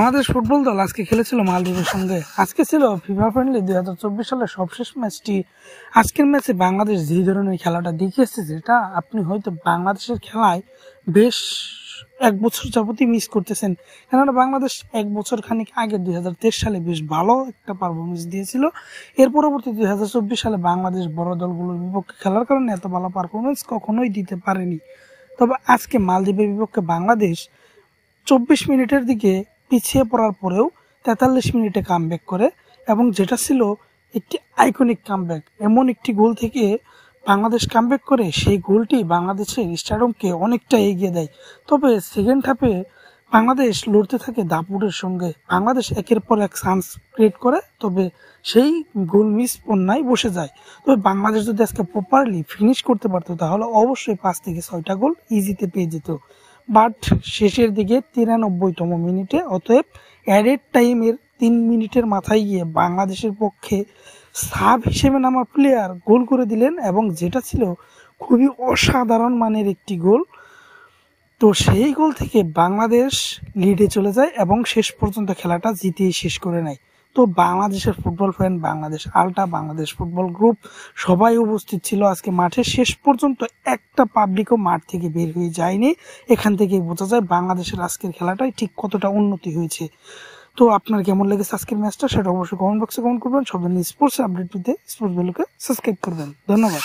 Bangladesh football দল আজকে খেলেছিল মালদ্বীপের সঙ্গে। আজকে ছিল ফিফা ফ্রেন্ডলি 2024 সালের সবশেষ ম্যাচটি। আজকের ম্যাচে বাংলাদেশ যে ধরনের খেলাটা দেখিয়েছে, যেটা আপনি হয়তো বাংলাদেশের খেলায় বেশ এক বছর যাবতই মিস করতেছেন। কেননা বাংলাদেশ এক বছর খানিক আগে 2023 সালে বেশ ভালো একটা পারফরমেন্স দিয়েছিল। এর পরবর্তী 2024 সালে বাংলাদেশ বড় দলগুলোর বিপক্ষে খেলার কারণে এত ভালো পারফরমেন্স কখনোই দিতে পারেনি। তবে আজকে মালদ্বীপের বিপক্ষে বাংলাদেশ 24 মিনিটের দিকে পিছিয়ে পড়ার পরেও 43 মিনিটে কামব্যাক করে, এবং যেটা ছিল একটি আইকনিক কামব্যাক। এমন একটি গোল থেকে বাংলাদেশ কামব্যাক করে, সেই গোলটি বাংলাদেশের স্টেডিয়ামকে অনেকটা এগিয়ে দেয়। তবে সেকেন্ড হাফে বাংলাদেশ লড়তে থাকে দাপুরের সঙ্গে। বাংলাদেশ একের পর এক চান্স ক্রিয়েট করে, তবে সেই গোল মিস পণ্যায় বসে যায়। তবে বাংলাদেশ যদি আজকে প্রপারলি ফিনিশ করতে পারতো, তাহলে অবশ্যই 5 থেকে 6টা গোল ইজিতে পেয়ে যেত। বাট শেষের দিকে 93তম মিনিটে, অতএব অ্যাডেড টাইমের 3 মিনিটের মাথায় গিয়ে বাংলাদেশের পক্ষে সাব হিসেবে নামা প্লেয়ার গোল করে দিলেন, এবং যেটা ছিল খুবই অসাধারণ মানের একটি গোল। তো সেই গোল থেকে বাংলাদেশ লিডে চলে যায় এবং শেষ পর্যন্ত খেলাটা জিতেই শেষ করে নেয়। তো বাংলাদেশের ফুটবল ফ্যান, বাংলাদেশ আলটা, বাংলাদেশ ফুটবল গ্রুপ সবাই উপস্থিত ছিল আজকে মাঠে। শেষ পর্যন্ত একটা পাবলিকও মাঠ থেকে বের হয়ে যায়নি। এখান থেকে বোঝা যায় বাংলাদেশের আজকের খেলাটাই ঠিক কতটা উন্নতি হয়েছে। তো আপনার কেমন লেগেছে আজকের ম্যাচটা, সেটা অবশ্যই কমেন্ট বক্সে কমেন্ট করবেন। সব ধরনের স্পোর্টস আপডেট পেতে স্পোর্টস ভ্যালুকে সাবস্ক্রাইব করবেন। ধন্যবাদ।